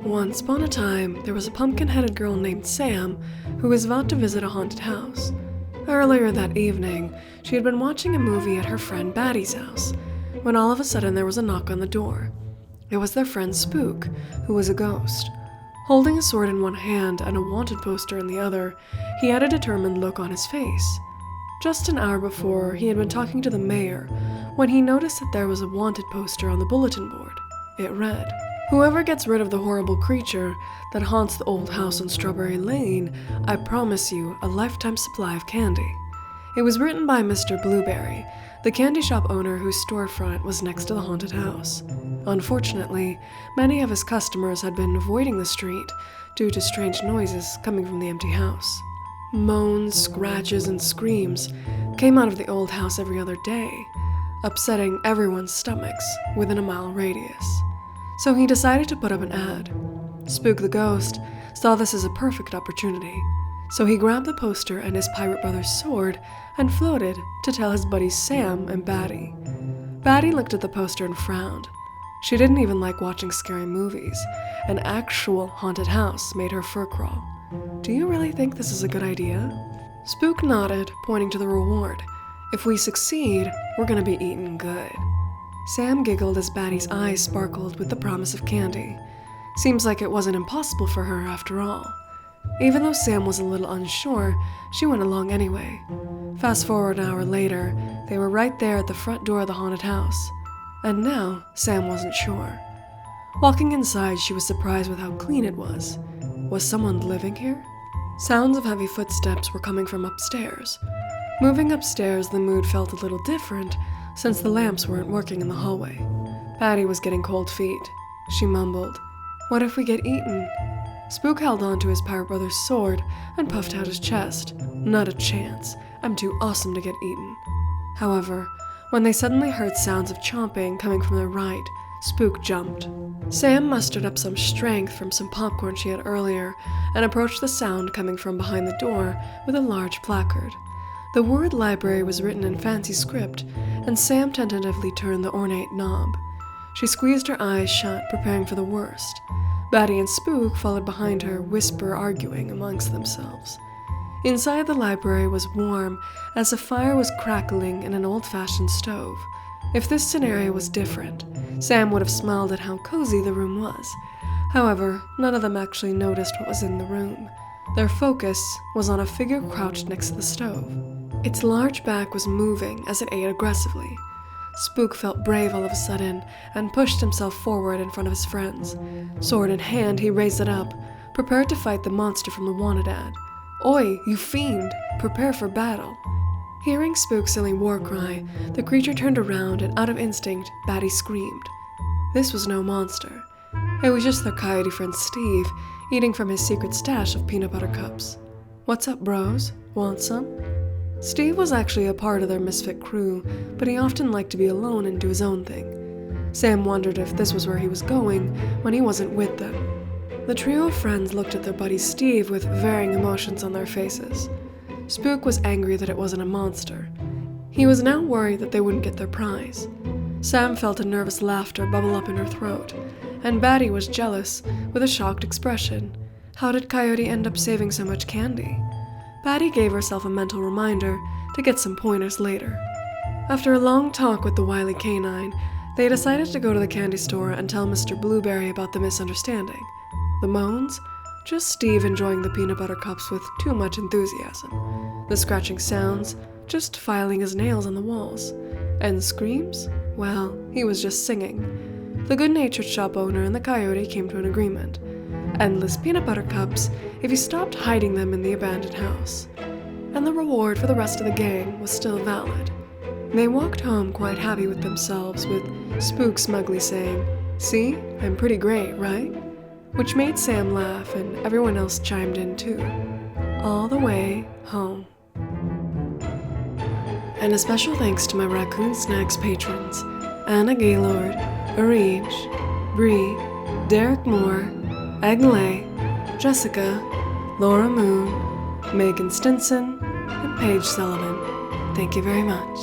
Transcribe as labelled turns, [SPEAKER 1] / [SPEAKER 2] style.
[SPEAKER 1] Once upon a time, there was a pumpkin-headed girl named Sam who was about to visit a haunted house. Earlier that evening, she had been watching a movie at her friend Batty's house, when all of a sudden there was a knock on the door. It was their friend Spook, who was a ghost. Holding a sword in one hand and a wanted poster in the other, he had a determined look on his face. Just an hour before, he had been talking to the mayor when he noticed that there was a wanted poster on the bulletin board. It read, "Whoever gets rid of the horrible creature that haunts the old house on Strawberry Lane, I promise you a lifetime supply of candy." It was written by Mr. Blueberry, the candy shop owner whose storefront was next to the haunted house. Unfortunately, many of his customers had been avoiding the street due to strange noises coming from the empty house. Moans, scratches, and screams came out of the old house every other day, upsetting everyone's stomachs within a mile radius. So he decided to put up an ad. Spook the ghost saw this as a perfect opportunity, so he grabbed the poster and his pirate brother's sword and floated to tell his buddies Sam and Batty. Batty looked at the poster and frowned. She didn't even like watching scary movies. An actual haunted house made her fur crawl. "Do you really think this is a good idea?" Spook nodded, pointing to the reward. "If we succeed, we're gonna be eating good." Sam giggled as Batty's eyes sparkled with the promise of candy. Seems like it wasn't impossible for her after all. Even though Sam was a little unsure, she went along anyway. Fast forward an hour later, they were right there at the front door of the haunted house. And now, Sam wasn't sure. Walking inside, she was surprised with how clean it was. Was someone living here? Sounds of heavy footsteps were coming from upstairs. Moving upstairs, the mood felt a little different since the lamps weren't working in the hallway. Batty was getting cold feet. She mumbled, "What if we get eaten?" Spook held on to his pirate brother's sword and puffed out his chest. "Not a chance. I'm too awesome to get eaten." However, when they suddenly heard sounds of chomping coming from their right, Spook jumped. Sam mustered up some strength from some popcorn she had earlier and approached the sound coming from behind the door with a large placard. The word library was written in fancy script, and Sam tentatively turned the ornate knob. She squeezed her eyes shut, preparing for the worst. Batty and Spook followed behind her, whisper arguing amongst themselves. Inside the library was warm, as a fire was crackling in an old-fashioned stove. If this scenario was different, Sam would have smiled at how cozy the room was. However, none of them actually noticed what was in the room. Their focus was on a figure crouched next to the stove. Its large back was moving as it ate aggressively. Spook felt brave all of a sudden and pushed himself forward in front of his friends. Sword in hand, he raised it up, prepared to fight the monster from the wanted ad. "Oi, you fiend! Prepare for battle!" Hearing Spook's silly war cry, the creature turned around and out of instinct, Batty screamed. This was no monster. It was just their coyote friend Steve, eating from his secret stash of peanut butter cups. "What's up, bros? Want some?" Steve was actually a part of their misfit crew, but he often liked to be alone and do his own thing. Sam wondered if this was where he was going when he wasn't with them. The trio of friends looked at their buddy Steve with varying emotions on their faces. Spook was angry that it wasn't a monster. He was now worried that they wouldn't get their prize. Sam felt a nervous laughter bubble up in her throat, and Batty was jealous, with a shocked expression. How did Coyote end up saving so much candy? Batty gave herself a mental reminder to get some pointers later. After a long talk with the wily canine, they decided to go to the candy store and tell Mr. Blueberry about the misunderstanding. The moans? Just Steve enjoying the peanut butter cups with too much enthusiasm. The scratching sounds? Just filing his nails on the walls. And screams? Well, he was just singing. The good-natured shop owner and the coyote came to an agreement. Endless peanut butter cups if he stopped hiding them in the abandoned house. And the reward for the rest of the gang was still valid. They walked home quite happy with themselves, with Spook smugly saying, "See, I'm pretty great, right?" Which made Sam laugh, and everyone else chimed in too. All the way home. And a special thanks to my Raccoon Snacks patrons, Anna Gaylord, Arige, Bree, Derek Moore, Agley, Jessica, Laura Moon, Megan Stinson, and Paige Sullivan. Thank you very much.